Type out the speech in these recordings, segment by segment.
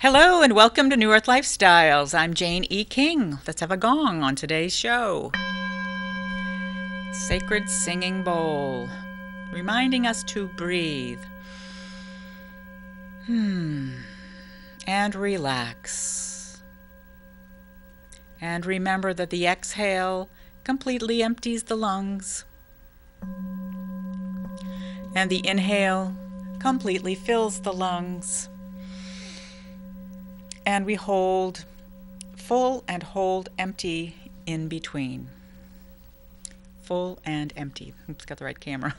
Hello and welcome to New Earth Lifestyles. I'm JaneE King. Let's have a gong on today's show. Sacred singing bowl, reminding us to breathe. And relax. And remember that the exhale completely empties the lungs. And the inhale completely fills the lungs. And we hold full and hold empty in between. Full and empty. Oops, got the right camera.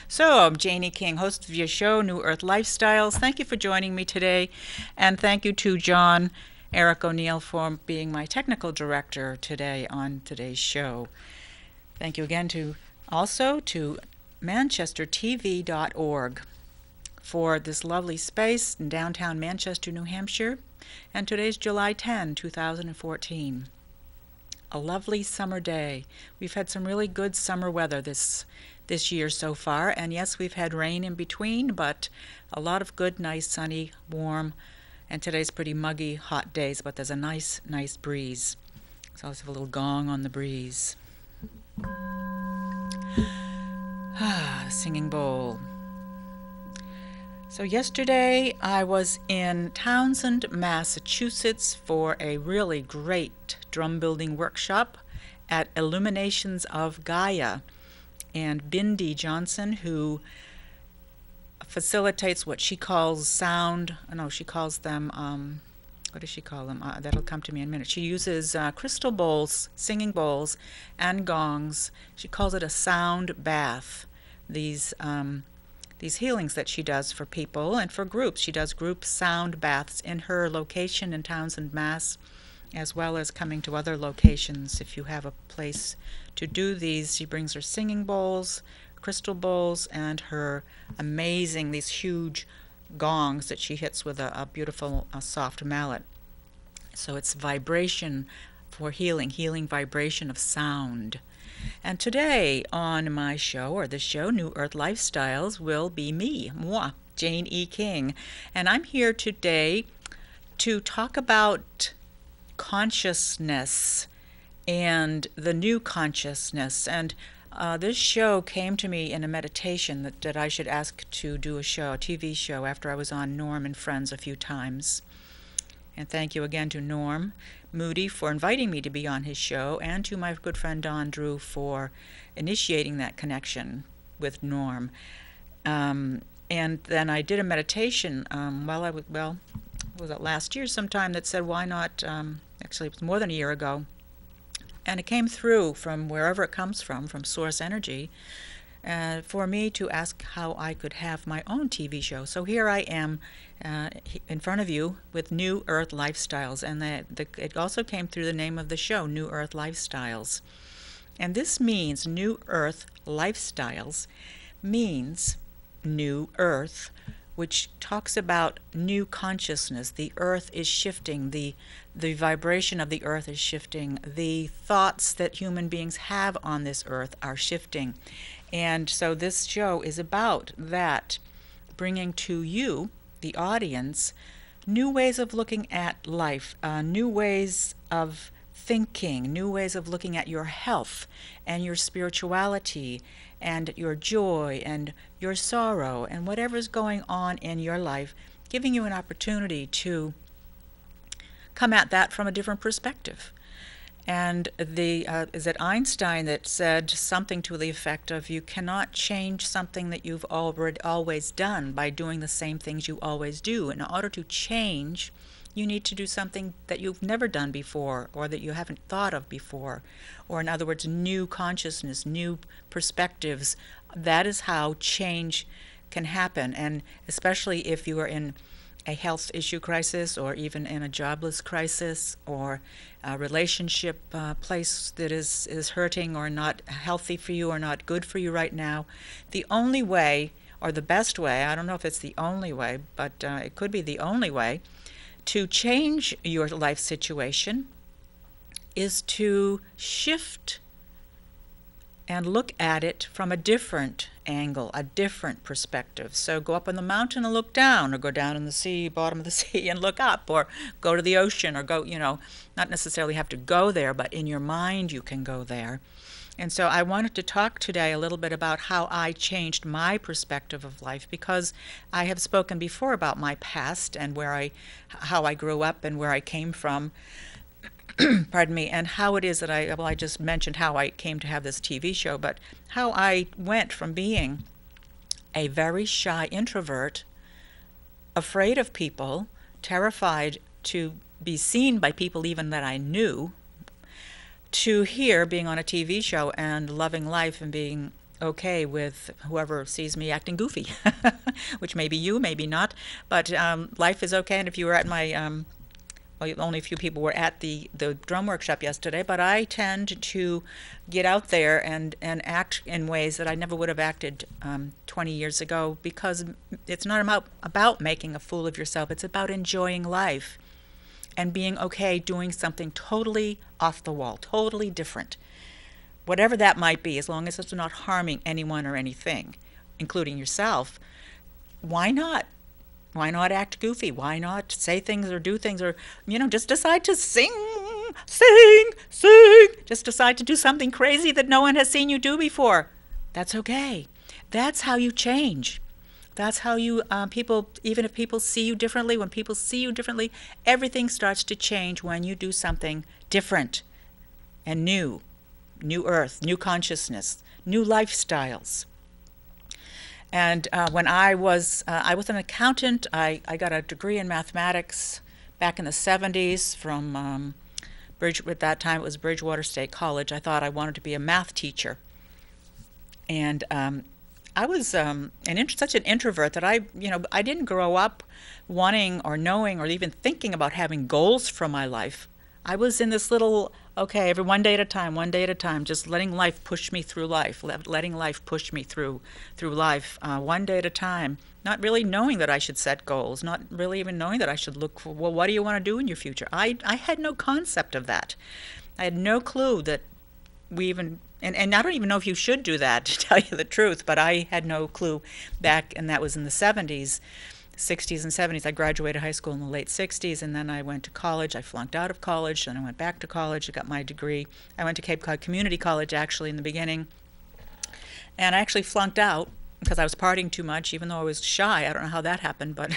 So, I'm JaneE King, host of your show, New Earth Lifestyles. Thank you for joining me today. And thank you to John Eric O'Neill for being my technical director today on today's show. Thank you again also to manchestertv.org for this lovely space in downtown Manchester, New Hampshire. And today's July 10, 2014. A lovely summer day. We've had some really good summer weather this year so far, and yes, we've had rain in between, but a lot of good, nice, sunny, warm, and today's pretty muggy, hot days, but there's a nice breeze. So let's have a little gong on the breeze. The singing bowl. So yesterday I was in Townsend, Massachusetts for a really great drum building workshop at Illuminations of Gaia. And Bindi Johnson, who facilitates what she calls she calls them, what does she call them? That'll come to me in a minute. She uses crystal bowls, singing bowls, and gongs. She calls it a sound bath. These healings that she does for people and for groups. She does group sound baths in her location in Townsend, Mass, as well as coming to other locations. If you have a place to do these, she brings her singing bowls, crystal bowls, and her these huge gongs that she hits with a beautiful soft mallet. So it's vibration for healing vibration of sound. And today on my show, or the show, New Earth Lifestyles, will be moi, JaneE King. And I'm here today to talk about consciousness and the new consciousness. And this show came to me in a meditation that I should ask to do a TV show, after I was on Norm and Friends a few times. And thank you again to Norm Moody for inviting me to be on his show, and to my good friend Don Drew for initiating that connection with Norm. And then I did a meditation was it last year sometime, that said, why not, actually it was more than a year ago, and it came through from wherever it comes from Source Energy, for me to ask how I could have my own TV show. So here I am in front of you with New Earth Lifestyles, and it also came through the name of the show, New Earth Lifestyles. And this means New Earth Lifestyles means New Earth, which talks about new consciousness. The earth is shifting, the vibration of the earth is shifting, the thoughts that human beings have on this earth are shifting. And so this show is about that, bringing to you, the audience, new ways of looking at life, new ways of thinking, new ways of looking at your health and your spirituality and your joy and your sorrow and whatever's going on in your life, giving you an opportunity to come at that from a different perspective. And is it Einstein that said something to the effect of, you cannot change something that you've always done by doing the same things you always do. In order to change, you need to do something that you've never done before, or that you haven't thought of before, or in other words, new consciousness, new perspectives. That is how change can happen. And especially if you are in a health issue crisis, or even in a jobless crisis, or a relationship place that is hurting or not healthy for you or not good for you right now, the only way, or the best way, I don't know if it's the only way, but it could be the only way, to change your life situation is to shift and look at it from a different angle, a different perspective. So go up on the mountain and look down, or go down in the sea, bottom of the sea, and look up, or go to the ocean, or go, not necessarily have to go there, but in your mind you can go there. And so I wanted to talk today a little bit about how I changed my perspective of life, because I have spoken before about my past and how I grew up and where I came from, pardon me, and how it is that I just mentioned how I came to have this TV show, but how I went from being a very shy introvert, afraid of people, terrified to be seen by people even that I knew, to here being on a TV show and loving life and being okay with whoever sees me acting goofy, which may be you, maybe not, but life is okay. And if you were at my well, only a few people were at the drum workshop yesterday, but I tend to get out there and act in ways that I never would have acted 20 years ago, because it's not about making a fool of yourself. It's about enjoying life and being okay doing something totally off the wall, totally different. Whatever that might be, as long as it's not harming anyone or anything, including yourself, why not? Why not act goofy? Why not say things or do things, or, just decide to sing. Just decide to do something crazy that no one has seen you do before. That's okay. That's how you change. That's how you, even if people see you differently, when people see you differently, everything starts to change when you do something different and new. New earth, new consciousness, new lifestyles. And when I was an accountant, I got a degree in mathematics back in the 70s from at that time it was Bridgewater State College. I thought I wanted to be a math teacher. And I was such an introvert that I didn't grow up wanting or knowing or even thinking about having goals for my life. I was in this little, every one day at a time, just letting life push me through life, letting life push me through life, one day at a time, not really knowing that I should set goals, not really even knowing that I should look for, well, what do you want to do in your future? I had no concept of that. I had no clue that we even, and I don't even know if you should do that, to tell you the truth, but I had no clue back, and that was in the 70s. 60s and 70s. I graduated high school in the late 60s, and then I went to college. I flunked out of college, and I went back to college. I got my degree. I went to Cape Cod Community College, actually, in the beginning. And I actually flunked out because I was partying too much, even though I was shy. I don't know how that happened, but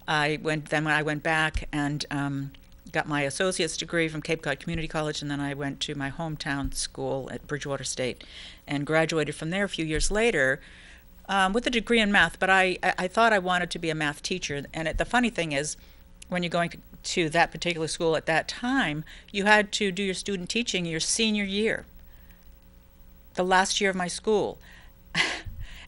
I went back and got my associate's degree from Cape Cod Community College, and then I went to my hometown school at Bridgewater State and graduated from there a few years later with a degree in math. But I thought I wanted to be a math teacher. And the funny thing is, when you're going to that particular school at that time, you had to do your student teaching your senior year, the last year of my school.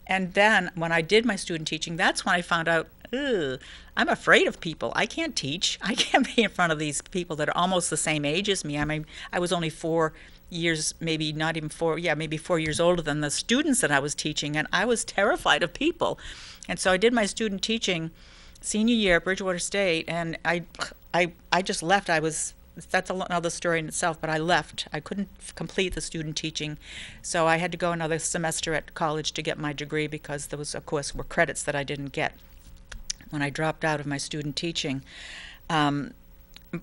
And then when I did my student teaching, that's when I found out, I'm afraid of people. I can't teach. I can't be in front of these people that are almost the same age as me. I mean, I was only 4 years, maybe not even 4, maybe 4 years older than the students that I was teaching, and I was terrified of people. And so I did my student teaching senior year at Bridgewater State, and I just left. That's another story in itself, but I left. I couldn't complete the student teaching, so I had to go another semester at college to get my degree, because there was, of course, were credits that I didn't get when I dropped out of my student teaching. And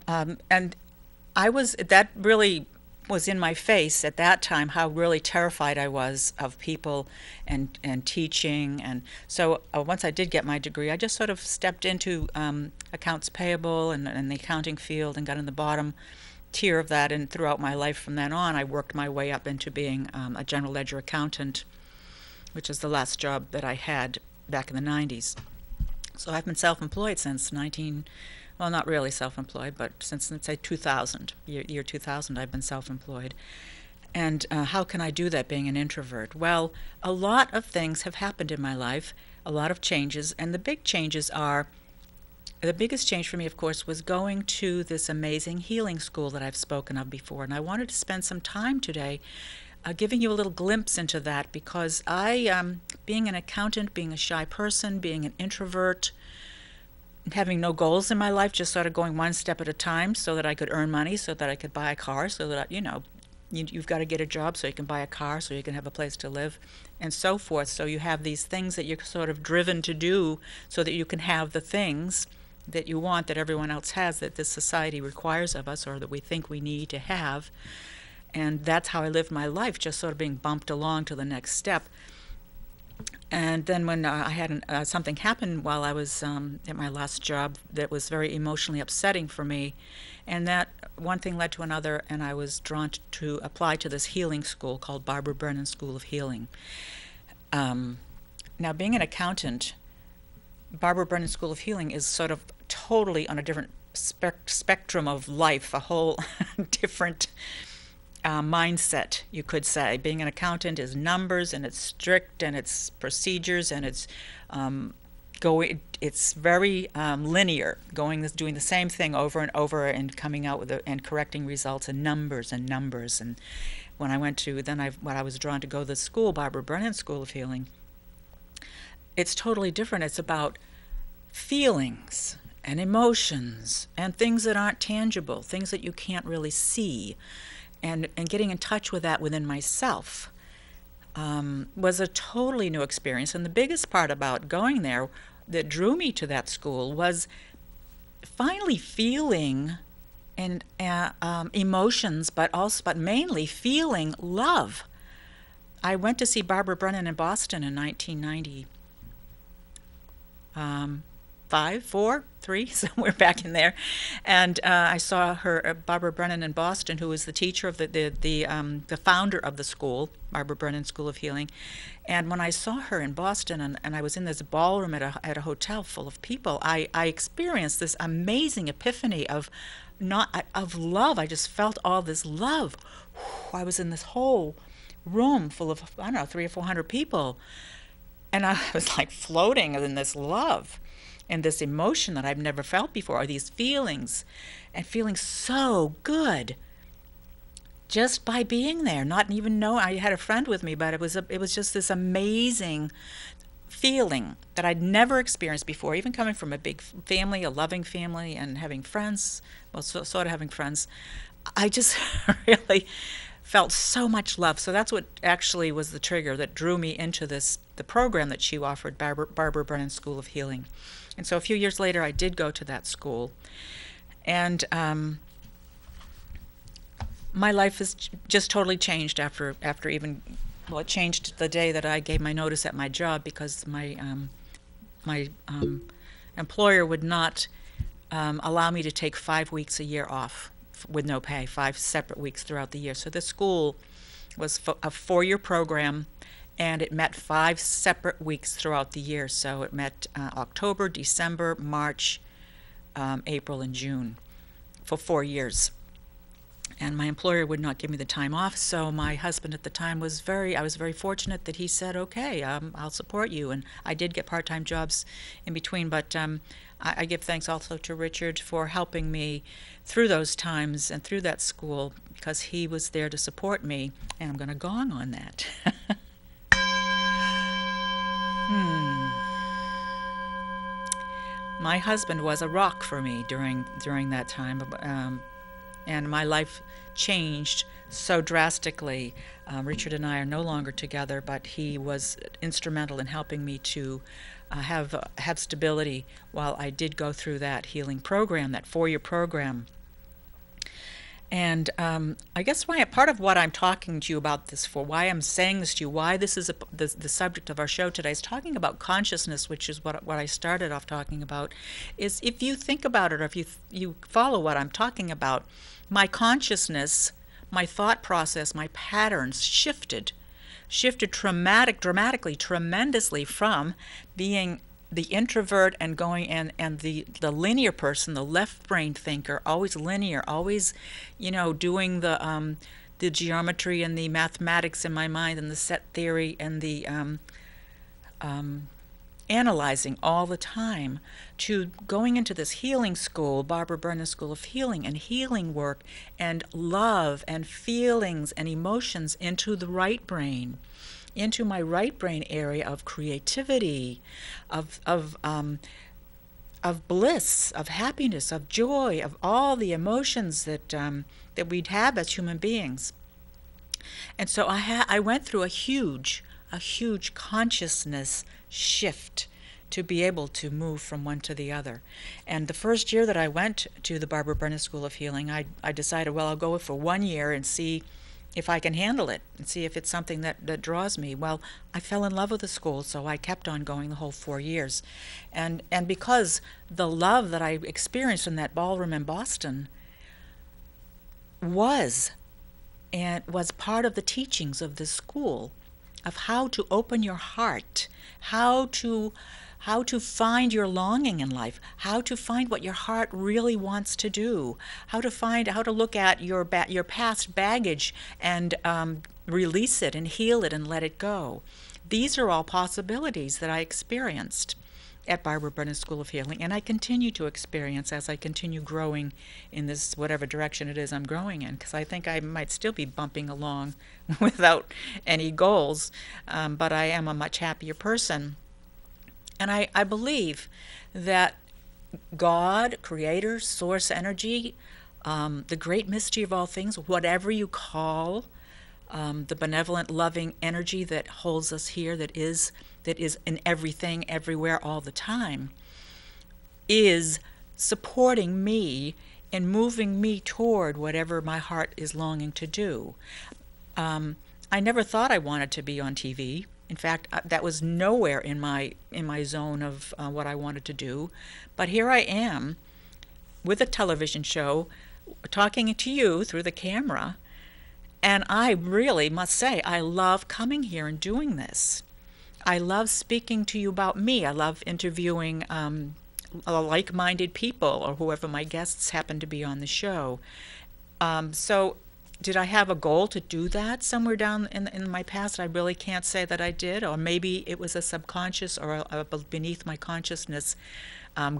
that really was in my face at that time, how really terrified I was of people and teaching. And so once I did get my degree, I just sort of stepped into accounts payable and the accounting field, and got in the bottom tier of that. And throughout my life from then on, I worked my way up into being a general ledger accountant, which is the last job that I had back in the 90s. So I've been self-employed since well, not really self-employed, but since, let's say, 2000, year 2000, I've been self-employed. And how can I do that being an introvert? Well, a lot of things have happened in my life, a lot of changes, and the biggest change for me, of course, was going to this amazing healing school that I've spoken of before. And I wanted to spend some time today giving you a little glimpse into that, because being an accountant, being a shy person, being an introvert, having no goals in my life, just sort of going one step at a time so that I could earn money, so that I could buy a car, so that, You've got to get a job so you can buy a car, so you can have a place to live, and so forth. So you have these things that you're sort of driven to do so that you can have the things that you want, that everyone else has, that this society requires of us, or that we think we need to have. And that's how I lived my life, just sort of being bumped along to the next step. And then when I had something happen while I was at my last job that was very emotionally upsetting for me, and that one thing led to another, and I was drawn to apply to this healing school called Barbara Brennan School of Healing. Now, being an accountant, Barbara Brennan School of Healing is sort of totally on a different spectrum of life, a whole different mindset, you could say. Being an accountant is numbers, and it's strict, and it's procedures, and it's it's very linear, doing the same thing over and over, and coming out with and correcting results, and numbers and numbers. And when I went to when I was drawn to go to the school, Barbara Brennan School of Healing, it's totally different. It's about feelings and emotions and things that aren't tangible, things that you can't really see. And getting in touch with that within myself was a totally new experience. And the biggest part about going there that drew me to that school was finally feeling and emotions, but mainly feeling love. I went to see Barbara Brennan in Boston in 1990. 5, 4, 3, somewhere back in there, and I saw her, Barbara Brennan in Boston, who was the teacher of the founder of the school, Barbara Brennan School of Healing. And when I saw her in Boston, and I was in this ballroom at a hotel full of people, I experienced this amazing epiphany of love. I just felt all this love. I was in this whole room full of, I don't know, 300 or 400 people, and I was like floating in this love and this emotion that I've never felt before, or these feelings, and feeling so good just by being there, not even know. I had a friend with me, but it was just this amazing feeling that I'd never experienced before, even coming from a big family, a loving family, and having friends, well, sort of having friends. I just really felt so much love. So that's what actually was the trigger that drew me into the program that she offered, Barbara Brennan School of Healing. And so a few years later, I did go to that school. And my life has just totally changed after even, well, it changed the day that I gave my notice at my job, because my employer would not allow me to take 5 weeks a year off with no pay, 5 separate weeks throughout the year. So the school was a 4-year program, and it met 5 separate weeks throughout the year. So it met October, December, March, April, and June for 4 years. And my employer would not give me the time off, so my husband at the time I was very fortunate that he said, okay, I'll support you. And I did get part-time jobs in between, but I give thanks also to Richard for helping me through those times and through that school, because he was there to support me, and I'm going to gong on that. My husband was a rock for me during that time, and my life changed so drastically. Richard and I are no longer together, but he was instrumental in helping me to have stability while I did go through that healing program, that 4-year program. And I guess part of what I'm talking to you about this for, why I'm saying this to you, why this is the subject of our show today, is talking about consciousness, which is what I started off talking about, is if you think about it, or if you follow what I'm talking about, my consciousness, my thought process, my patterns shifted dramatically, tremendously, from being the introvert and going and the linear person, the left brain thinker, always linear, always, doing the geometry and the mathematics in my mind and the set theory and the analyzing all the time, to going into this healing school, Barbara Brennan School of Healing, and healing work and love and feelings and emotions into the right brain, into my right brain area of creativity, of bliss, of happiness, of joy, of all the emotions that we'd have as human beings. And so I went through a huge consciousness shift to be able to move from one to the other. And the first year that I went to the Barbara Brennan School of Healing, I decided, well, I'll go for 1 year and see if I can handle it and see if it's something that draws me. Well, I fell in love with the school, so I kept on going the whole 4 years. And because the love that I experienced in that ballroom in Boston was part of the teachings of this school, of how to open your heart, how to find your longing in life, how to find what your heart really wants to do, how to look at your past baggage and release it and heal it and let it go. These are all possibilities that I experienced at Barbara Brennan School of Healing, and I continue to experience as I continue growing in this whatever direction it is I'm growing in, because I think I might still be bumping along without any goals, but I am a much happier person. And I believe that God, Creator, Source Energy, the great mystery of all things, whatever you call the benevolent, loving energy that holds us here, that is in everything, everywhere, all the time, is supporting me and moving me toward whatever my heart is longing to do. I never thought I wanted to be on TV. In fact, that was nowhere in my zone of what I wanted to do. But here I am with a television show, talking to you through the camera, and I really must say I love coming here and doing this. I love speaking to you about me. I love interviewing like-minded people or whoever my guests happen to be on the show. So did I have a goal to do that somewhere down in my past? I really can't say that I did, or maybe it was a subconscious or a beneath my consciousness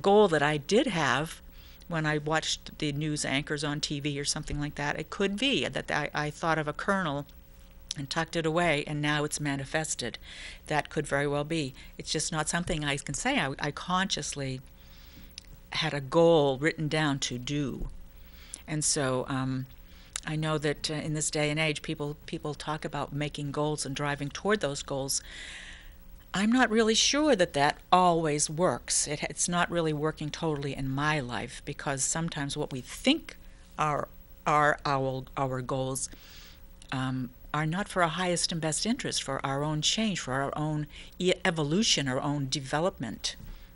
goal that I did have when I watched the news anchors on TV or something like that. It could be that I thought of a kernel and tucked it away, and now it's manifested. That could very well be. It's just not something I can say I consciously had a goal written down to do. And so I know that in this day and age, people talk about making goals and driving toward those goals. I'm not really sure that always works. It's not really working totally in my life, because sometimes what we think are our goals are not for our highest and best interest, for our own change, for our own evolution, our own development,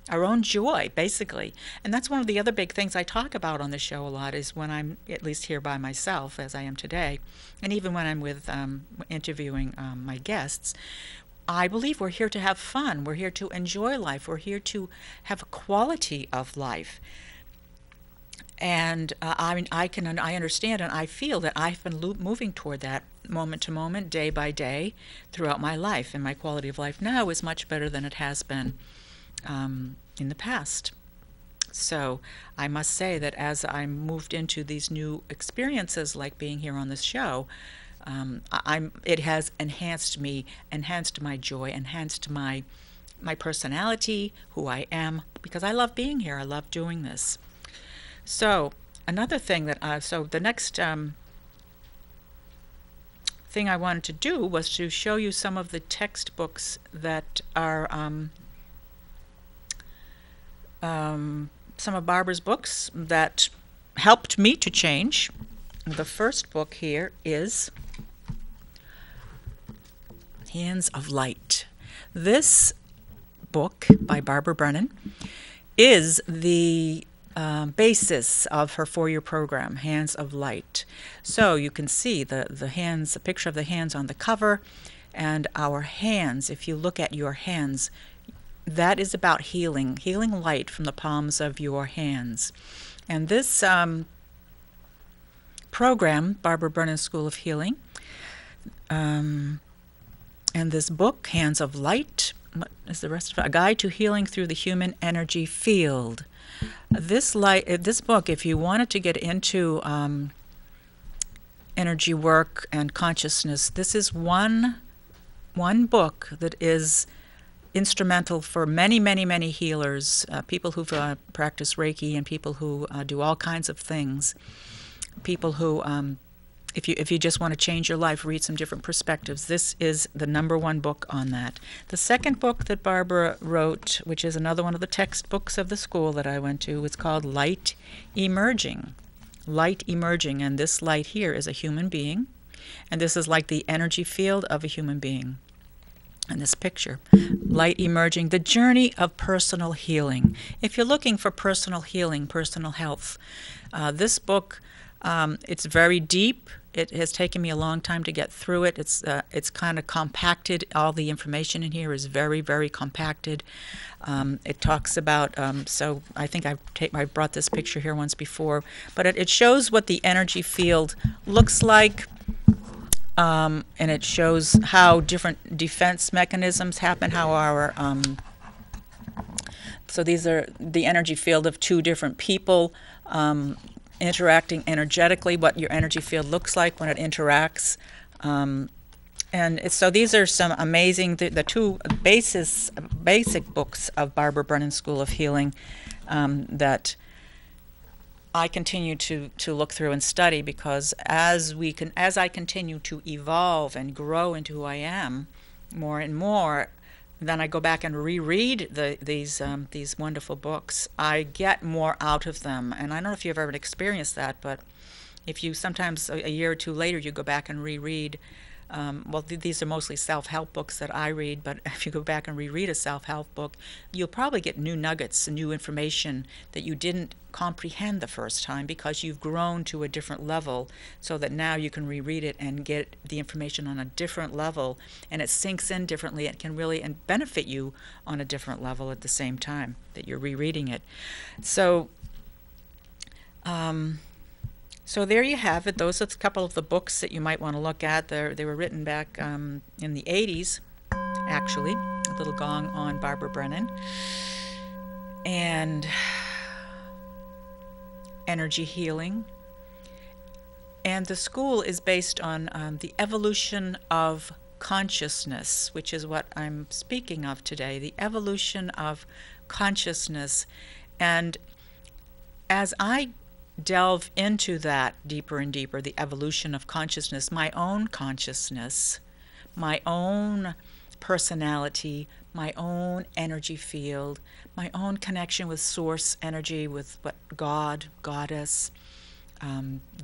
our own joy, basically. And that's one of the other big things I talk about on the show a lot, is when I'm at least here by myself, as I am today, and even when I'm with interviewing my guests. I believe we're here to have fun. We're here to enjoy life. We're here to have a quality of life. And I understand and I feel that I've been moving toward that moment to moment, day by day, throughout my life. And my quality of life now is much better than it has been in the past. So I must say that as I moved into these new experiences, like being here on this show, it has enhanced me, enhanced my joy, enhanced my personality, who I am, because I love being here. I love doing this. So another thing so the next thing I wanted to do was to show you some of the textbooks that are some of Barbara's books that helped me to change. The first book here is Hands of Light. This book by Barbara Brennan is the basis of her 4-year program, Hands of Light. So you can see the hands, the picture of the hands on the cover, and our hands. If you look at your hands, that is about healing light from the palms of your hands. And this program, Barbara Brennan School of Healing, and this book, Hands of Light, what is the rest of it? A Guide to Healing Through the Human Energy Field. This book, if you wanted to get into energy work and consciousness, this is one book that is instrumental for many, many, many healers, people who've practiced Reiki and people who do all kinds of things, people who if you just want to change your life, read some different perspectives, this is the #1 book on that. The second book that Barbara wrote, which is another one of the textbooks of the school that I went to, is called Light Emerging. Light Emerging, and this light here is a human being, and this is like the energy field of a human being. In this picture, Light Emerging, the journey of personal healing. If you're looking for personal healing, personal health, this book, it's very deep. It has taken me a long time to get through it. It's kind of compacted. All the information in here is very, very compacted. It talks about, so I think I brought this picture here once before, but it shows what the energy field looks like. And it shows how different defense mechanisms happen, how our, so these are the energy field of two different people interacting energetically, what your energy field looks like when it interacts. So these are some amazing, the two basic books of Barbara Brennan's School of Healing that I continue to look through and study, because as I continue to evolve and grow into who I am more and more, then I go back and reread these wonderful books. I get more out of them, and I don't know if you've ever experienced that, but if you sometimes a year or two later you go back and reread. These are mostly self-help books that I read, but if you go back and reread a self-help book, you'll probably get new nuggets and new information that you didn't comprehend the first time, because you've grown to a different level, so that now you can reread it and get the information on a different level, and it sinks in differently. It can really benefit you on a different level at the same time that you're rereading it. So So there you have it. Those are a couple of the books that you might want to look at. They were written back in the 80s, actually. A little gong on Barbara Brennan. And energy healing. And the school is based on the evolution of consciousness, which is what I'm speaking of today, the evolution of consciousness. And as I delve into that deeper and deeper, the evolution of consciousness, my own consciousness, my own personality, my own energy field, my own connection with source energy, with what God, goddess,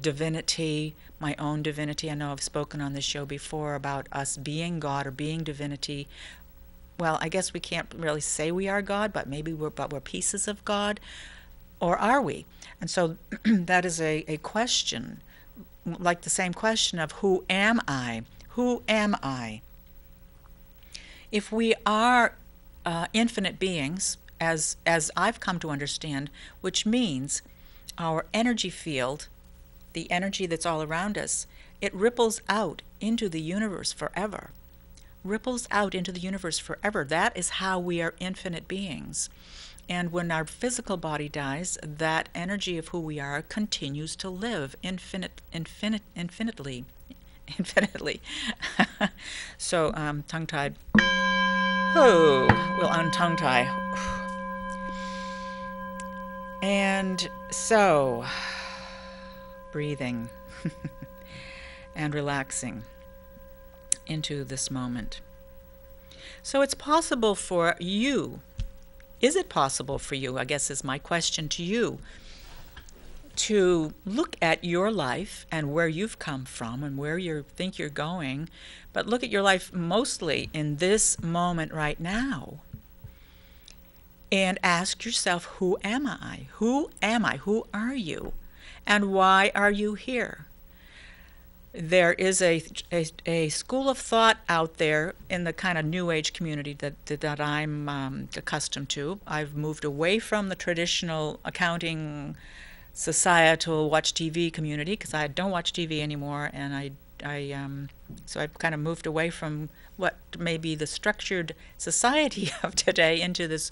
divinity, my own divinity. I know I've spoken on this show before about us being God or being divinity. Well, I guess we can't really say we are God, but maybe we're pieces of God. Or are we? And so that is a question, like the same question of who am I? Who am I? If we are infinite beings, as I've come to understand, which means our energy field, the energy that's all around us, it ripples out into the universe forever. Ripples out into the universe forever. That is how we are infinite beings. And when our physical body dies, that energy of who we are continues to live infinitely. So, tongue-tied. Oh, we'll untongue-tie. And so, breathing and relaxing into this moment. So it's possible for you. Is it possible for you, I guess is my question to you, to look at your life and where you've come from and where you think you're going, but look at your life mostly in this moment right now and ask yourself, who am I? Who am I? Who are you? And why are you here? There is a school of thought out there in the kind of New Age community that I'm accustomed to. I've moved away from the traditional accounting, societal, watch TV community, because I don't watch TV anymore, and so I've kind of moved away from what may be the structured society of today into this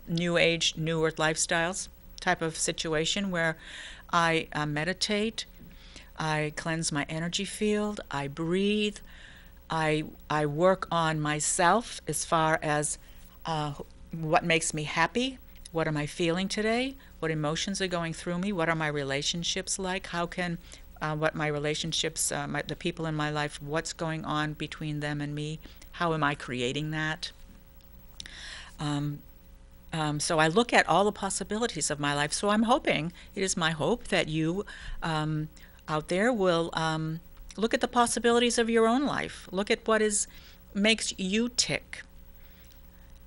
New Age, New Earth lifestyles type of situation where I meditate. I cleanse my energy field, I breathe, I work on myself as far as what makes me happy, what am I feeling today, what emotions are going through me, what are my relationships like, how can what my relationships, the people in my life, what's going on between them and me, how am I creating that? So I look at all the possibilities of my life. So I'm hoping, it is my hope that you out there will look at the possibilities of your own life. Look at what makes you tick.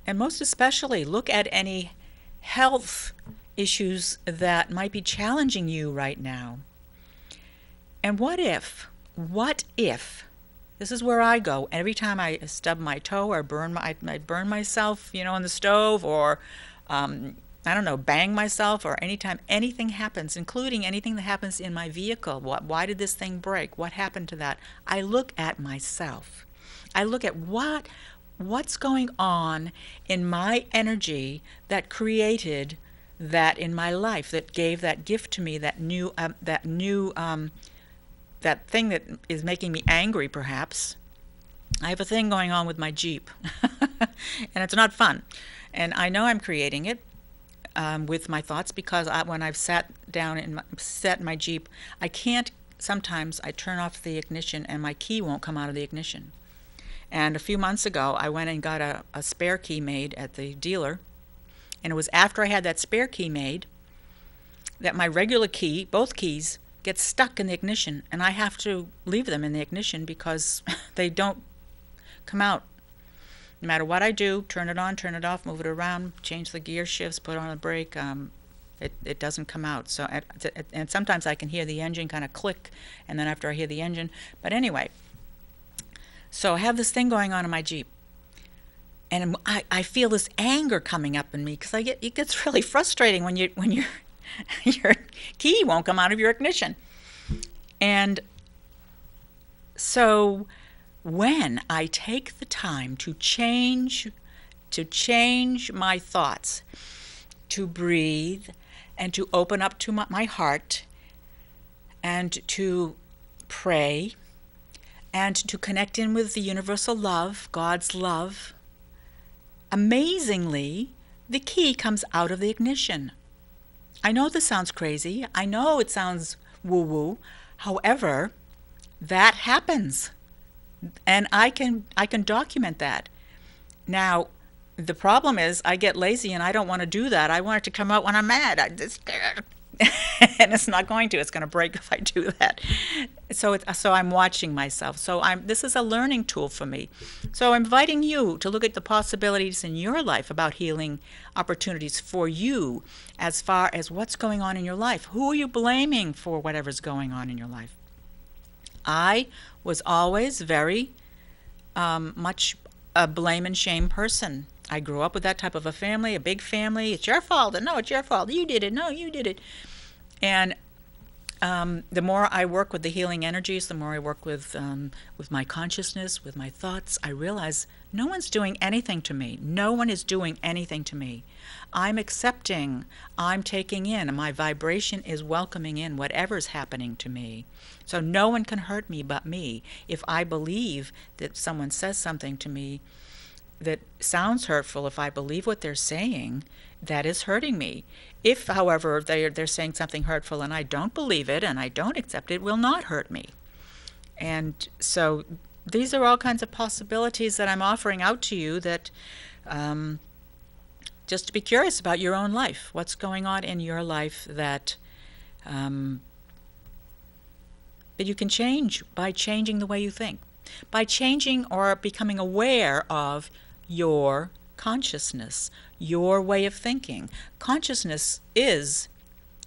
And most especially, look at any health issues that might be challenging you right now. And what if, this is where I go every time I stub my toe or I burn myself, on the stove, or I don't know, bang myself, or anytime anything happens, including anything that happens in my vehicle. Why did this thing break? What happened to that? I look at myself. I look at what's going on in my energy that created that in my life, that gave that gift to me, that thing that is making me angry, perhaps. I have a thing going on with my Jeep, and it's not fun. And I know I'm creating it with my thoughts, because when I've sat down and set my Jeep, sometimes I turn off the ignition and my key won't come out of the ignition. And a few months ago, I went and got a spare key made at the dealer. And it was after I had that spare key made that my regular key, both keys, get stuck in the ignition. And I have to leave them in the ignition because they don't come out. No matter what I do, turn it on, turn it off, move it around, change the gear shifts, put on a brake, it doesn't come out. So, and sometimes I can hear the engine kind of click, and then after I hear the engine. But anyway, so I have this thing going on in my Jeep, and I feel this anger coming up in me, because it gets really frustrating when your key won't come out of your ignition. And so when I take the time to change my thoughts, to breathe, and to open up to my heart, and to pray, and to connect in with the universal love, God's love, amazingly, the key comes out of the ignition. I know this sounds crazy. I know it sounds woo-woo. However, that happens. And I can document that. Now, the problem is I get lazy and I don't want to do that. I want it to come out when I'm mad. And it's not going to. It's going to break if I do that. So I'm watching myself. So this is a learning tool for me. So I'm inviting you to look at the possibilities in your life about healing opportunities for you, as far as what's going on in your life. Who are you blaming for whatever's going on in your life? I was always very much a blame and shame person. I grew up with that type of a family, a big family. It's your fault. No, it's your fault. You did it. No, you did it. And the more I work with the healing energies, the more I work with my consciousness, with my thoughts, I realize no one's doing anything to me. No one is doing anything to me. I'm accepting, I'm taking in, and my vibration is welcoming in whatever's happening to me. So no one can hurt me but me. If I believe that someone says something to me that sounds hurtful, if I believe what they're saying, that is hurting me. If, however, they're saying something hurtful and I don't believe it and I don't accept it, it will not hurt me. And so these are all kinds of possibilities that I'm offering out to you, that just to be curious about your own life. What's going on in your life that you can change by changing the way you think, by changing or becoming aware of your consciousness, your way of thinking. Consciousness is,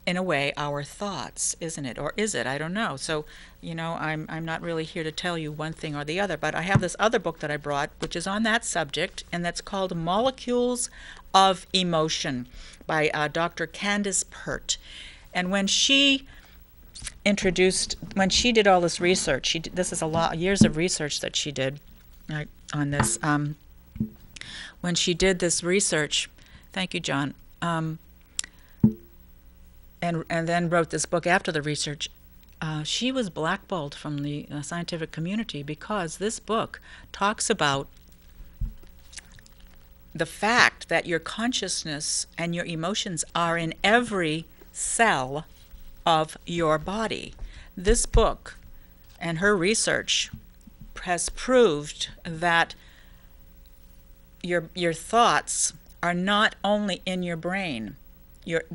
in a way, our thoughts, isn't it? Or is it? I don't know. So, I'm not really here to tell you one thing or the other, but I have this other book that I brought, which is on that subject, and that's called Molecules of Emotion by Dr. Candace Pert. And when she did all this research, this is years of research that she did on this. When she did this research, thank you, John, and then wrote this book after the research, she was blackballed from the scientific community because this book talks about the fact that your consciousness and your emotions are in every cell of your body. This book and her research has proved that your thoughts are not only in your brain,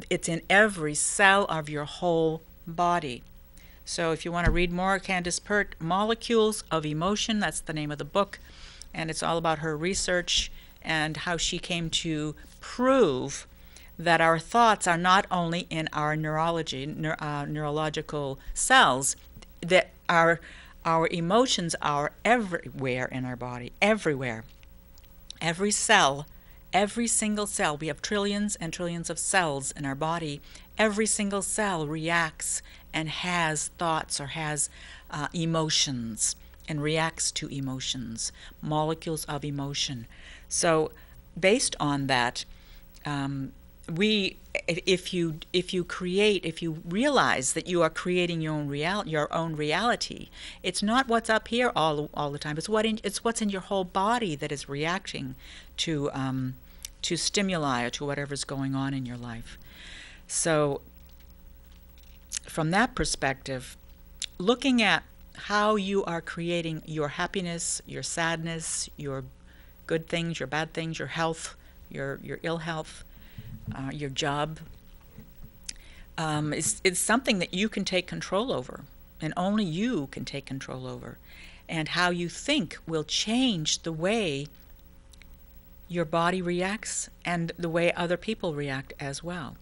it's in every cell of your whole body. So if you want to read more, Candace Pert, Molecules of Emotion, that's the name of the book, and it's all about her research and how she came to prove that our thoughts are not only in our neurological cells, that our emotions are everywhere in our body, everywhere. Every cell, every single cell, we have trillions and trillions of cells in our body. Every single cell reacts and has thoughts or has emotions and reacts to emotions, molecules of emotion. So based on that, if you realize that you are creating your own reality, it's not what's up here all the time. It's what's in your whole body that is reacting to stimuli or to whatever's going on in your life. So from that perspective, looking at how you are creating your happiness, your sadness, your good things, your bad things, your health, your ill health, your job, is something that you can take control over, and only you can take control over. And how you think will change the way your body reacts and the way other people react as well.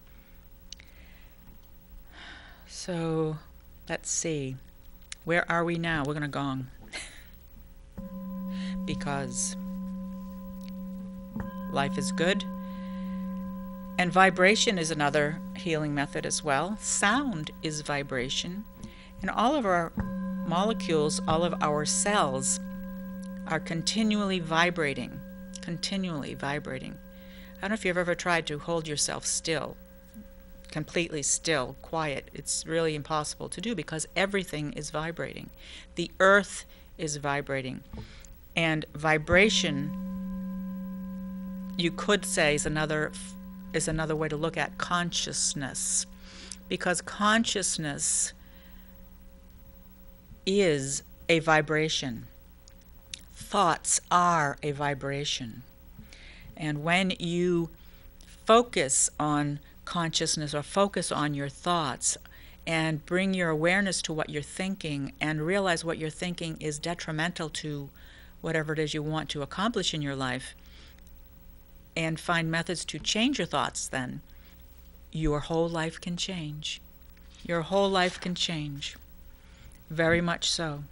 So let's see. Where are we now? We're going to gong. Because life is good. And vibration is another healing method as well. Sound is vibration. And all of our molecules, all of our cells are continually vibrating. Continually vibrating. I don't know if you've ever tried to hold yourself still, completely still, quiet. It's really impossible to do because everything is vibrating. The earth is vibrating. And vibration, you could say, is another way to look at consciousness, because consciousness is a vibration. Thoughts are a vibration. And when you focus on consciousness or focus on your thoughts and bring your awareness to what you're thinking and realize what you're thinking is detrimental to whatever it is you want to accomplish in your life, and find methods to change your thoughts, then your whole life can change. Your whole life can change. Very much so.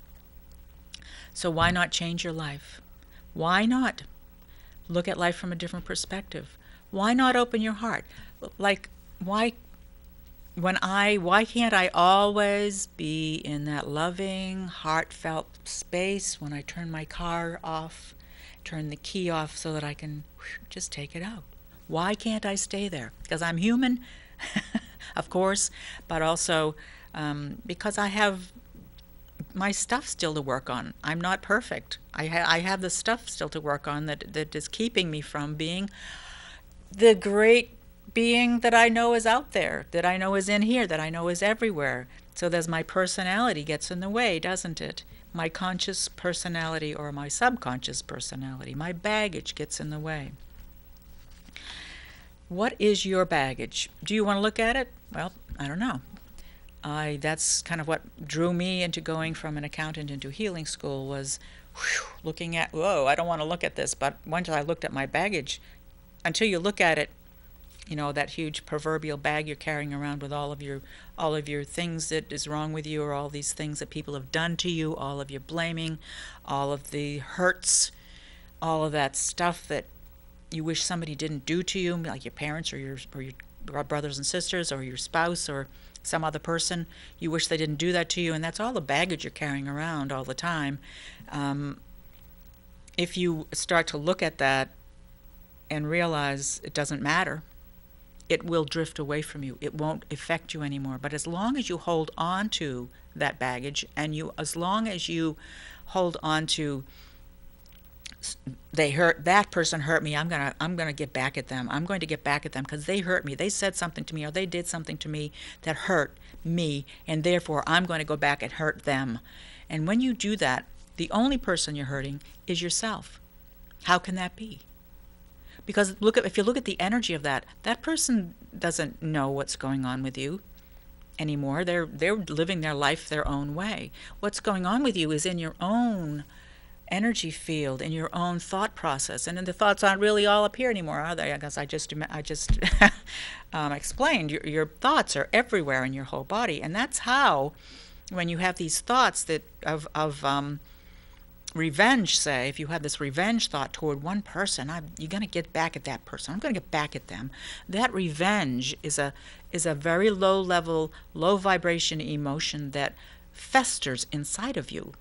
So why not change your life? Why not look at life from a different perspective? Why not open your heart? Like, why can't I always be in that loving, heartfelt space when I turn my car off, turn the key off so that I can just take it out? Why can't I stay there? Because I'm human, of course, but also because I have my stuff still to work on. I'm not perfect. I have the stuff still to work on that is keeping me from being the great being that I know is out there, that I know is in here, that I know is everywhere. So there's my personality gets in the way, doesn't it? My conscious personality or my subconscious personality, my baggage gets in the way. What is your baggage? Do you want to look at it? Well, I don't know. That's kind of what drew me into going from an accountant into healing school, was looking at, whoa, I don't want to look at this. But once I looked at my baggage, until you look at it, you know, that huge proverbial bag you're carrying around with all of your things that is wrong with you, or all these things that people have done to you, all of your blaming, all of the hurts, all of that stuff that you wish somebody didn't do to you, like your parents or your brothers and sisters or your spouse or some other person. You wish they didn't do that to you, and that's all the baggage you're carrying around all the time. If you start to look at that and realize it doesn't matter, it will drift away from you. It won't affect you anymore. But as long as you hold on to that baggage, and as long as you hold on to that person hurt me. I'm gonna get back at them. I'm going to get back at them because they hurt me. They said something to me or they did something to me that hurt me, and therefore I'm going to go back and hurt them. And when you do that, the only person you're hurting is yourself. How can that be? Because if you look at the energy of that person doesn't know what's going on with you anymore. They're living their life their own way. What's going on with you is in your own energy field, in your own thought process, and then the thoughts aren't really all up here anymore, are they? I guess I just explained your thoughts are everywhere in your whole body, and that's how, when you have these thoughts that of revenge, say, if you have this revenge thought toward one person, you're going to get back at that person. I'm going to get back at them. That revenge is a very low level, low vibration emotion that festers inside of you.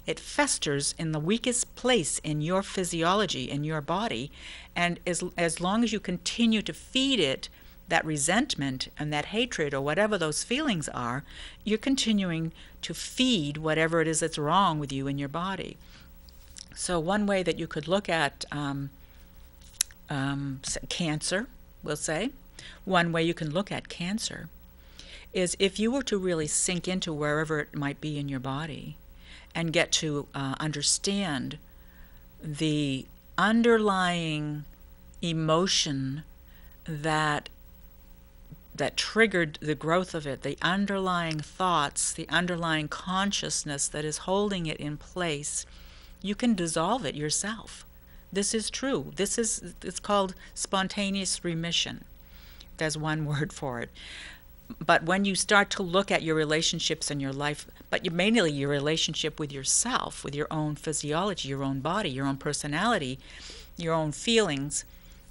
It festers in the weakest place in your physiology, in your body, and as long as you continue to feed it that resentment and that hatred or whatever those feelings are, you're continuing to feed whatever it is that's wrong with you in your body. So one way that you could look at cancer, we'll say, one way you can look at cancer is if you were to really sink into wherever it might be in your body and get to understand the underlying emotion that triggered the growth of it, the underlying thoughts, the underlying consciousness that is holding it in place, you can dissolve it yourself. This is true. It's called spontaneous remission. There's one word for it. But when you start to look at your relationships in your life, but mainly your relationship with yourself, with your own physiology, your own body, your own personality, your own feelings,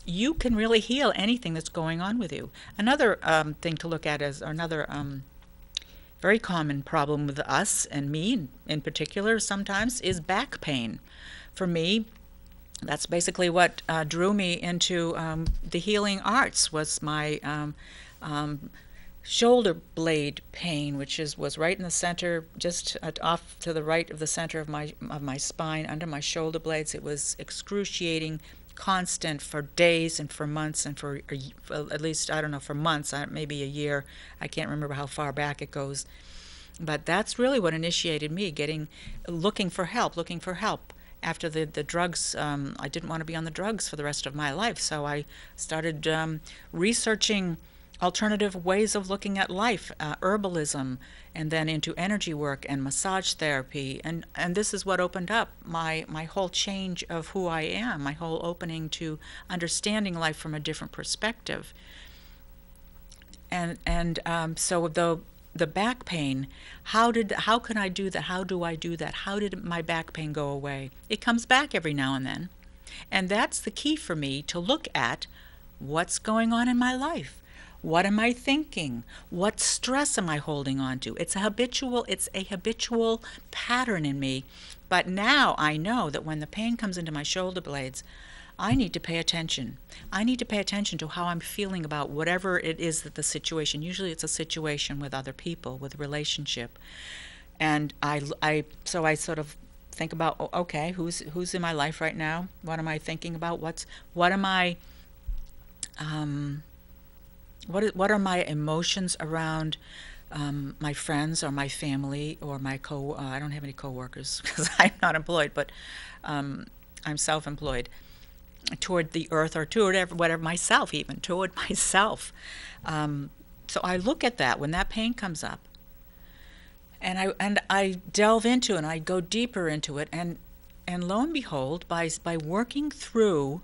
you can really heal anything that's going on with you. Another thing to look at is another very common problem with us, and me in particular sometimes, is back pain. For me, that's basically what drew me into the healing arts, was my shoulder blade pain, which was right in the center, just off to the right of the center of my spine, under my shoulder blades. It was excruciating, constant for days and for months, and for at least, I don't know, for months, maybe a year. I can't remember how far back it goes. But that's really what initiated me looking for help. After the drugs, I didn't want to be on the drugs for the rest of my life, so I started researching alternative ways of looking at life, herbalism, and then into energy work and massage therapy. And this is what opened up my whole change of who I am, my whole opening to understanding life from a different perspective. So the back pain, how can I do that? How do I do that? How did my back pain go away? It comes back every now and then. And that's the key for me, to look at what's going on in my life. What am I thinking? What stress am I holding on to? It's a habitual pattern in me. But now I know that when the pain comes into my shoulder blades, I need to pay attention. I need to pay attention to how I'm feeling about whatever it is that the situation. Usually it's a situation with other people, with a relationship. And so I sort of think about, okay, who's in my life right now? What am I thinking about? What are my emotions around my friends or my family or I don't have any coworkers because I'm not employed, but I'm self-employed, toward the earth, or toward whatever, myself, even toward myself. So I look at that when that pain comes up, and I delve into it, and I go deeper into it, and lo and behold, by working through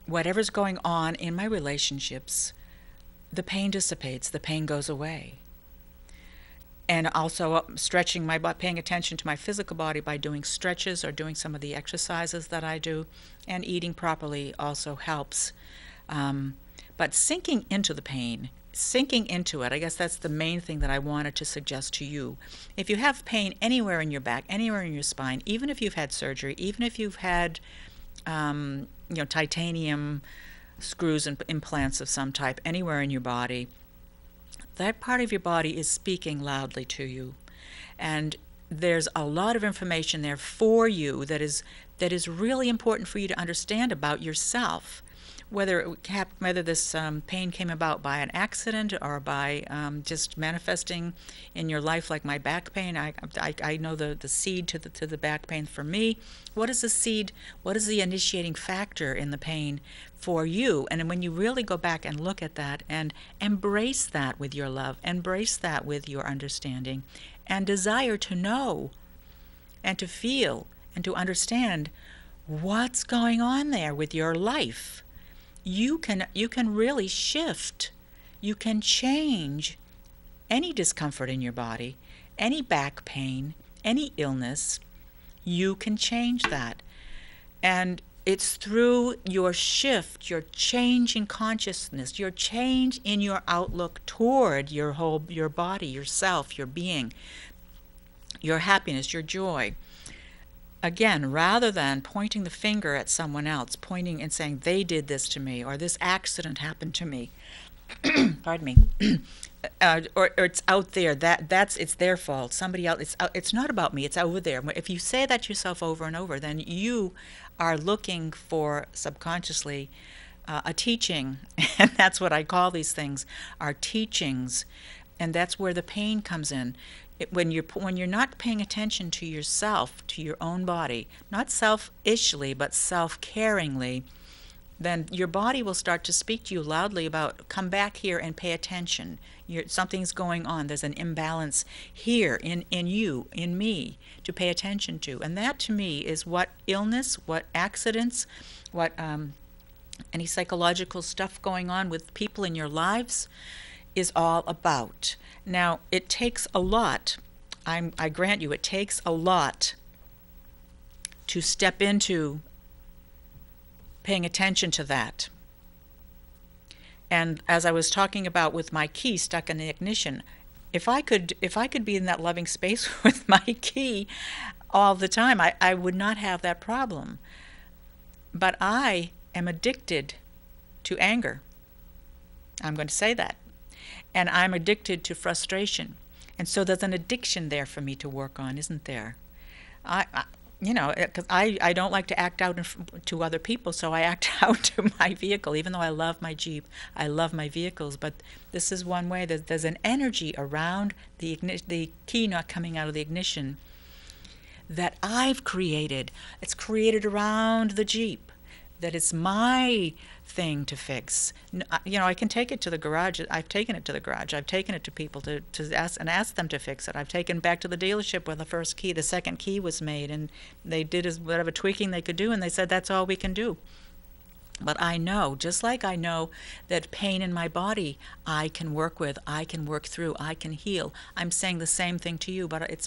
whatever's going on in my relationships, the pain dissipates, the pain goes away. And also stretching my body, paying attention to my physical body by doing stretches or doing some of the exercises that I do, and eating properly also helps. But sinking into the pain, sinking into it, I guess that's the main thing that I wanted to suggest to you. If you have pain anywhere in your back, anywhere in your spine, even if you've had surgery, even if you've had titanium screws and implants of some type anywhere in your body, that part of your body is speaking loudly to you. And there's a lot of information there for you that is that is really important for you to understand about yourself. Whether this pain came about by an accident or by just manifesting in your life, like my back pain. I know the seed to the back pain for me. What is the seed? What is the initiating factor in the pain for you? And when you really go back and look at that and embrace that with your love, embrace that with your understanding, and desire to know and to feel and to understand what's going on there with your life, you can really shift. You can change any discomfort in your body, any back pain, any illness. You can change that. And it's through your shift, your change in consciousness, your change in your outlook toward your body, yourself, your being, your happiness, your joy. Again, rather than pointing the finger at someone else, pointing and saying they did this to me, or this accident happened to me, pardon me, or it's out there, it's their fault, somebody else, it's not about me, it's over there. If you say that to yourself over and over, then you are looking for, subconsciously, a teaching, and that's what I call these things, are teachings, and that's where the pain comes in. When you're not paying attention to yourself, to your own body, not selfishly but self-caringly, then your body will start to speak to you loudly about, come back here and pay attention. Something's going on. There's an imbalance here in you, in me, to pay attention to. And that, to me, is what illness, what accidents, what any psychological stuff going on with people in your lives is all about. Now, it takes a lot. I grant you, it takes a lot to step into paying attention to that. And as I was talking about with my key stuck in the ignition, if I could be in that loving space with my key all the time, I would not have that problem. But I am addicted to anger. I'm going to say that. And I'm addicted to frustration. And so there's an addiction there for me to work on, isn't there? Because I don't like to act out to other people, so I act out to my vehicle. Even though I love my Jeep, I love my vehicles, but this is one way. There's an energy around the key not coming out of the ignition that I've created. It's created around the Jeep. That it's my thing to fix. I can take it to the garage. I've taken it to the garage. I've taken it to people to ask them to fix it. I've taken back to the dealership where the second key was made, and they did whatever tweaking they could do, and they said that's all we can do. But I know, just like I know that pain in my body I can work with, I can work through, I can heal. I'm saying the same thing to you, but it's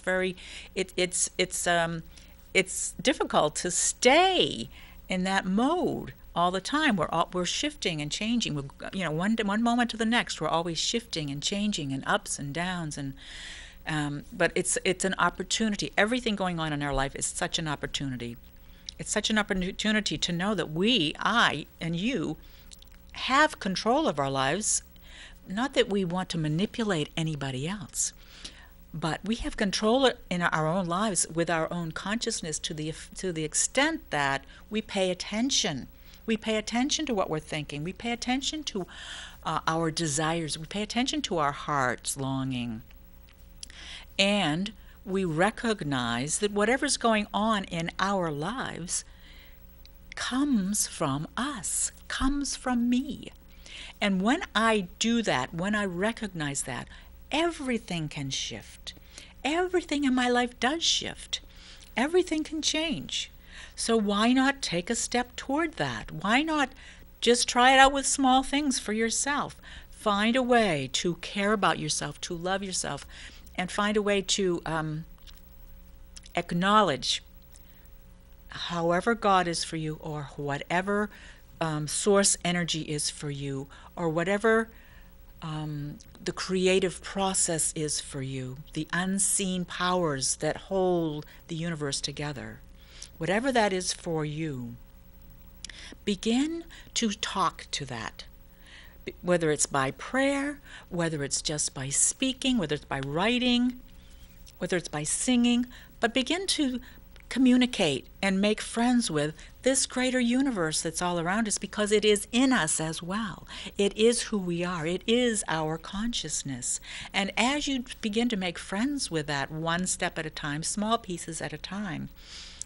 difficult to stay in that mode all the time. We're shifting and changing. One moment to the next, we're always shifting and changing, and ups and downs. And but it's an opportunity. Everything going on in our life is such an opportunity. It's such an opportunity to know that I and you have control of our lives. Not that we want to manipulate anybody else, but we have control in our own lives with our own consciousness to the extent that we pay attention. We pay attention to what we're thinking. We pay attention to our desires. We pay attention to our heart's longing. And we recognize that whatever's going on in our lives comes from us, comes from me. And when I do that, when I recognize that, everything can shift. Everything in my life does shift. Everything can change. So why not take a step toward that? Why not just try it out with small things for yourself? Find a way to care about yourself, to love yourself, and find a way to acknowledge however God is for you, or whatever source energy is for you, or whatever the creative process is for you, the unseen powers that hold the universe together. Whatever that is for you, begin to talk to that. Whether it's by prayer, whether it's just by speaking, whether it's by writing, whether it's by singing, but begin to communicate and make friends with this greater universe that's all around us, because it is in us as well. It is who we are. It is our consciousness. And as you begin to make friends with that, one step at a time, small pieces at a time,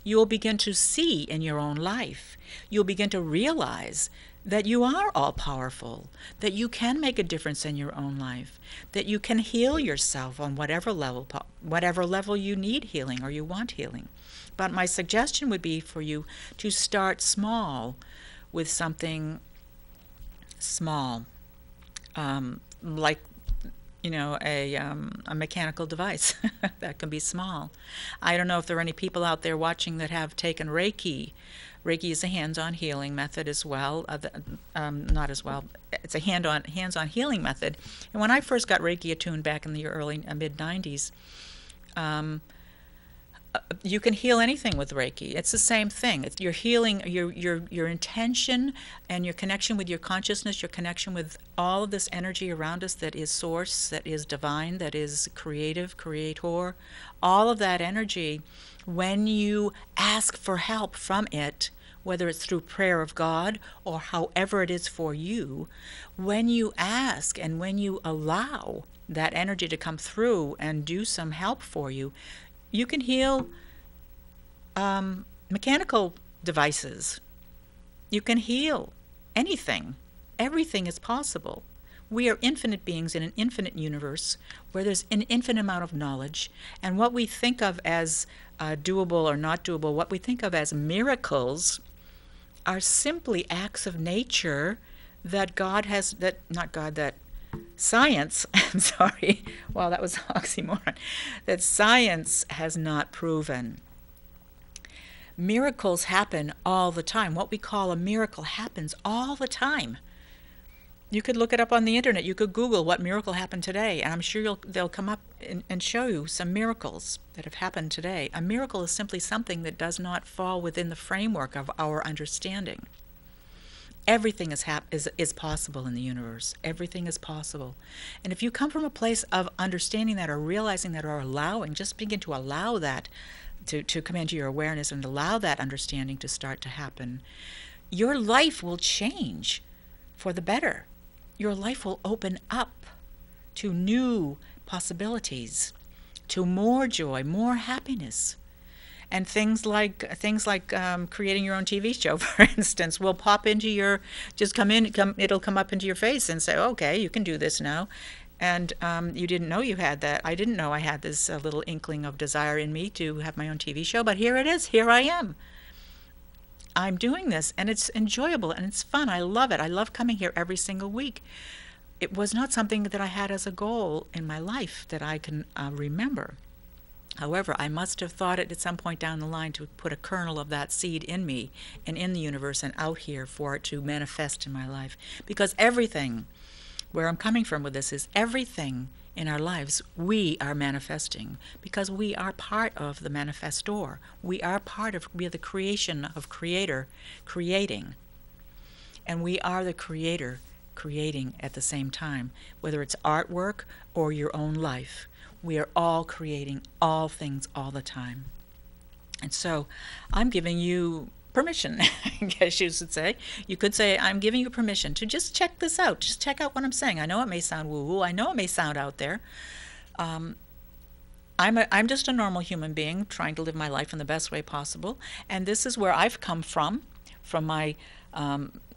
you will begin to see in your own life. You'll begin to realize that you are all powerful, that you can make a difference in your own life, that you can heal yourself on whatever level you need healing or you want healing. But my suggestion would be for you to start small with something small, like a mechanical device that can be small. I don't know if there are any people out there watching that have taken Reiki. Reiki is a hands-on healing method as well. Not as well. It's a hands-on healing method. And when I first got Reiki attuned back in the early mid-90s, you can heal anything with Reiki. It's the same thing. You're healing your intention and your connection with your consciousness, your connection with all of this energy around us that is source, that is divine, that is creative, creator. All of that energy, when you ask for help from it, whether it's through prayer of God or however it is for you, when you ask and when you allow that energy to come through and do some help for you, you can heal mechanical devices. You can heal anything. Everything is possible. We are infinite beings in an infinite universe where there's an infinite amount of knowledge. And what we think of as doable or not doable, what we think of as miracles, are simply acts of nature that that science, I'm sorry, well, that was oxymoron, that science has not proven. Miracles happen all the time. What we call a miracle happens all the time. You could look it up on the internet. You could Google what miracle happened today, and I'm sure they'll come up and show you some miracles that have happened today. A miracle is simply something that does not fall within the framework of our understanding. Everything is possible in the universe. Everything is possible. And if you come from a place of understanding that or realizing that or allowing, just begin to allow that to come into your awareness and allow that understanding to start to happen, your life will change for the better. Your life will open up to new possibilities, to more joy, more happiness. And things like creating your own TV show, for instance, will pop into it'll come up into your face and say, okay, you can do this now. And you didn't know you had that. I didn't know I had this little inkling of desire in me to have my own TV show, but here it is. Here I am. I'm doing this, and it's enjoyable, and it's fun. I love it. I love coming here every single week. It was not something that I had as a goal in my life that I can remember. However, I must have thought it at some point down the line to put a kernel of that seed in me and in the universe and out here for it to manifest in my life. Because everything, where I'm coming from with this, is everything in our lives we are manifesting, because we are part of the manifestor. We are the creation of creator creating. And we are the creator creating at the same time, whether it's artwork or your own life. We are all creating all things all the time. And so I'm giving you permission, I guess you should say. You could say, I'm giving you permission to just check this out. Just check out what I'm saying. I know it may sound woo-woo. I know it may sound out there. I'm just a normal human being trying to live my life in the best way possible. And this is where I've come from my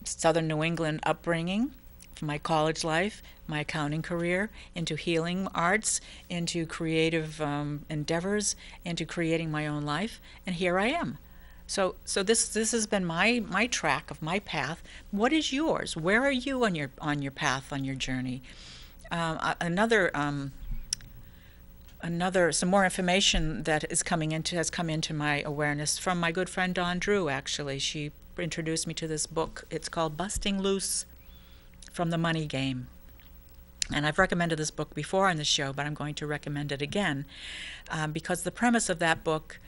Southern New England upbringing, from my college life, my accounting career, into healing arts, into creative endeavors, into creating my own life, and here I am. So this has been my track of my path. What is yours? Where are you on your path, on your journey? Some more information that has come into my awareness from my good friend Dawn Drew. Actually, she introduced me to this book. It's called Busting Loose from the Money Game. And I've recommended this book before on the show, but I'm going to recommend it again because the premise of that book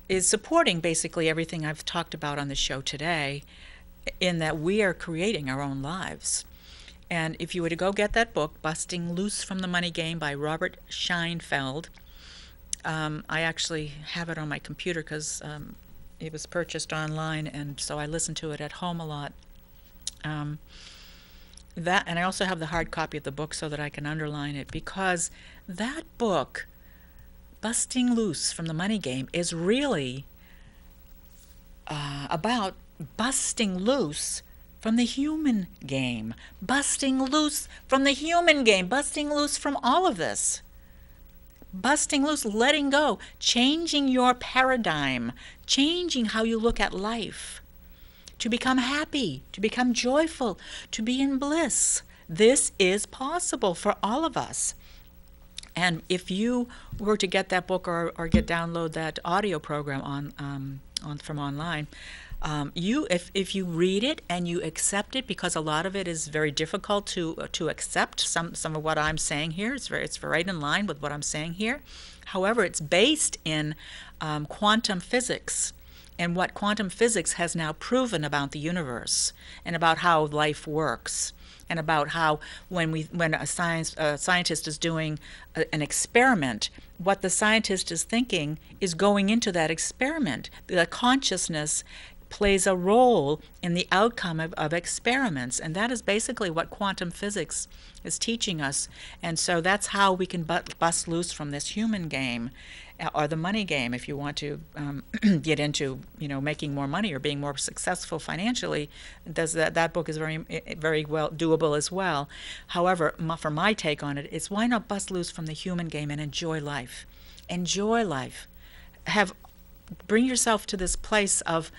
is supporting basically everything I've talked about on the show today, in that we are creating our own lives. And if you were to go get that book, Busting Loose from the Money Game by Robert Scheinfeld, I actually have it on my computer because it was purchased online, and so I listen to it at home a lot. Um, that, and I also have the hard copy of the book so that I can underline it, because that book, Busting Loose from the Money Game, is really about busting loose from the human game, busting loose from the human game, busting loose from all of this. Busting loose, letting go, changing your paradigm, changing how you look at life, to become happy, to become joyful, to be in bliss. This is possible for all of us. And if you were to get that book or download that audio program from online, if you read it and you accept it, because a lot of it is very difficult to accept. Some of what I'm saying here, it's right in line with what I'm saying here. However, it's based in quantum physics, and what quantum physics has now proven about the universe and about how life works, and about how when a scientist is doing an experiment, what the scientist is thinking is going into that experiment. The consciousness plays a role in the outcome of experiments, and that is basically what quantum physics is teaching us. And so that's how we can bust loose from this human game, or the money game, if you want to get into making more money or being more successful financially. That book is very well doable as well. However, for my take on it, it's why not bust loose from the human game and enjoy life. Enjoy life. Bring yourself to this place of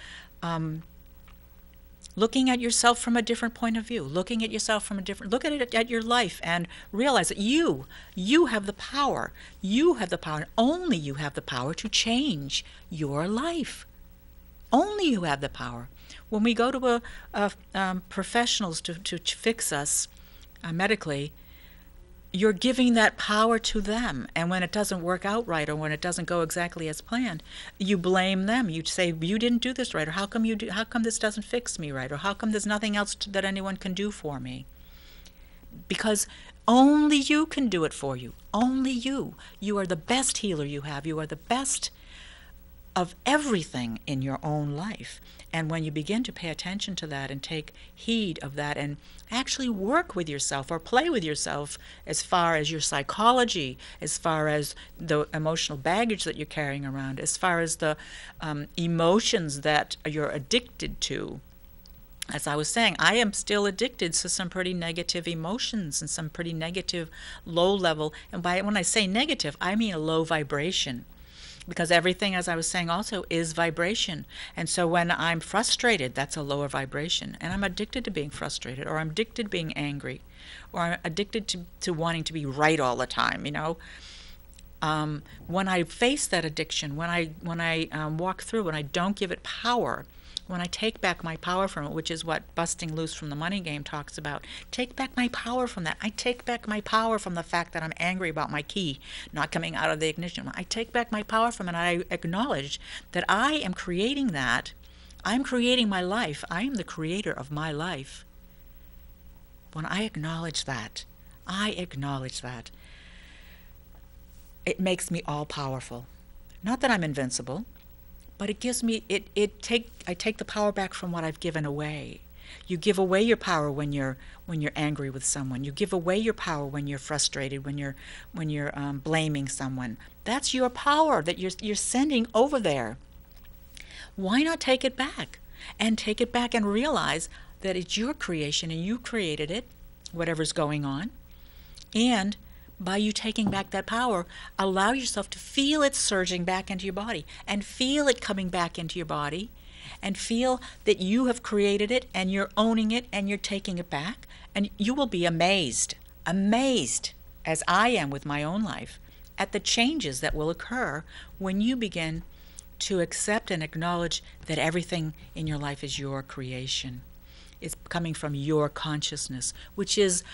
looking at yourself from a different point of view, look at your life and realize that you have the power. You have the power, and only you have the power to change your life. Only you have the power. When we go to professionals to fix us medically, you're giving that power to them. And when it doesn't work out right, or when it doesn't go exactly as planned, you blame them. You say, you didn't do this right, or how come this doesn't fix me right, or how come there's nothing else that anyone can do for me? Because only you can do it for you. Only you. You are the best healer you have. You are the best of everything in your own life. And when you begin to pay attention to that and take heed of that and actually work with yourself or play with yourself, as far as your psychology, as far as the emotional baggage that you're carrying around, as far as the emotions that you're addicted to. As I was saying, I am still addicted to some pretty negative emotions and some pretty negative low level. And when I say negative, I mean a low vibration. Because everything, as I was saying also, is vibration. And so when I'm frustrated, that's a lower vibration. And I'm addicted to being frustrated, or I'm addicted to being angry, or I'm addicted to wanting to be right all the time, When I face that addiction, when I walk through, when I don't give it power, when I take back my power from it, which is what busting loose from the money game talks about. Take back my power from that. I take back my power from the fact that I'm angry about my key not coming out of the ignition. I take back my power from it. I acknowledge that I am creating that. I'm creating my life. I am the creator of my life. When I acknowledge that, it makes me all powerful. Not that I'm invincible, but it gives me I take the power back from what I've given away. You give away your power when you're angry with someone. You give away your power when you're frustrated, when you're blaming someone. That's your power that you're sending over there. Why not take it back? And take it back and realize that it's your creation and you created it, whatever's going on. And by you taking back that power, allow yourself to feel it surging back into your body, and feel it coming back into your body, and feel that you have created it and you're owning it and you're taking it back. And you will be amazed, as I am with my own life, at the changes that will occur when you begin to accept and acknowledge that everything in your life is your creation. It's coming from your consciousness, which is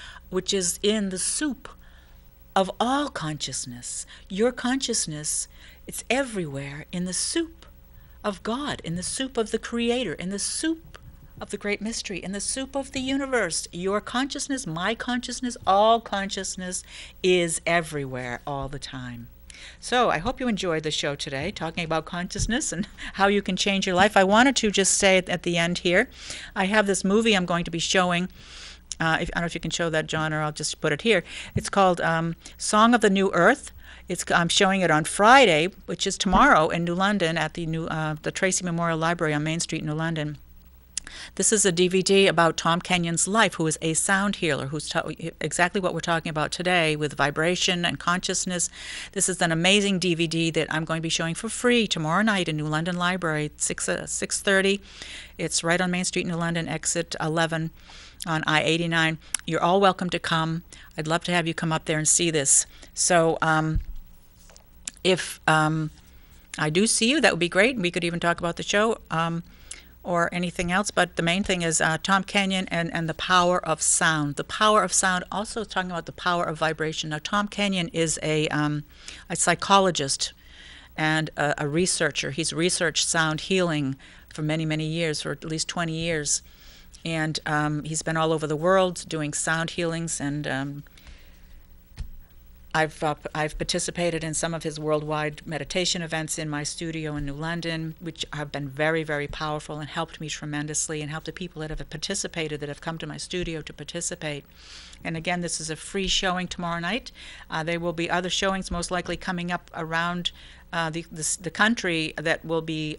in the soup of all consciousness. Your consciousness, it's everywhere in the soup of God, in the soup of the Creator, in the soup of the great mystery, in the soup of the universe. Your consciousness, my consciousness, all consciousness is everywhere all the time. So I hope you enjoyed the show today, talking about consciousness and how you can change your life. I wanted to just say at the end here, I have this movie I'm going to be showing. I don't know if you can show that, John, or I'll just put it here. It's called Song of the New Earth. I'm showing it on Friday, which is tomorrow, in New London at the Tracy Memorial Library on Main Street, New London. This is a DVD about Tom Kenyon's life, who is a sound healer, who's exactly what we're talking about today with vibration and consciousness. This is an amazing DVD that I'm going to be showing for free tomorrow night in New London Library at 6:30. It's right on Main Street, New London, exit 11 on I-89. You're all welcome to come. I'd love to have you come up there and see this. So if I do see you, that would be great. We could even talk about the show. Or anything else, but the main thing is Tom Kenyon and the power of sound. The power of sound, also talking about the power of vibration. Now, Tom Kenyon is a psychologist and a researcher. He's researched sound healing for many, many years, for at least 20 years. And he's been all over the world doing sound healings, and I've participated in some of his worldwide meditation events in my studio in New London, which have been very, very powerful and helped me tremendously, and helped the people that have participated, that have come to my studio to participate. And again, this is a free showing tomorrow night. There will be other showings most likely coming up around the country that will be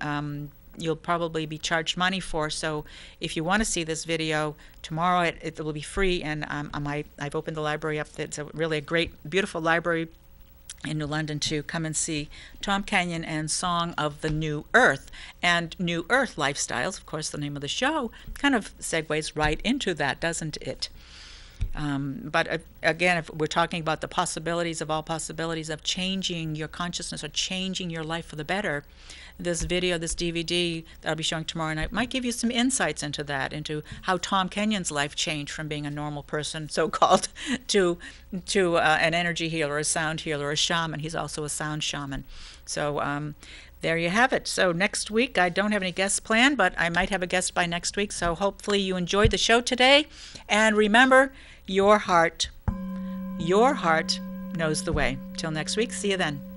you'll probably be charged money for. So if you want to see this video tomorrow, it will be free. And I've opened the library up. It's really a great, beautiful library in New London to come and see Tom Kenyon and Song of the New Earth. And New Earth Lifestyles, of course, the name of the show, kind of segues right into that, doesn't it? But again, if we're talking about the possibilities of all possibilities of changing your consciousness or changing your life for the better, this video, this DVD that I'll be showing tomorrow night might give you some insights into that, into how Tom Kenyon's life changed from being a normal person, so-called, to an energy healer, a sound healer, a shaman. He's also a sound shaman. So there you have it. So next week, I don't have any guests planned, but I might have a guest by next week. So hopefully you enjoyed the show today. And remember, your heart knows the way. Till next week, see you then.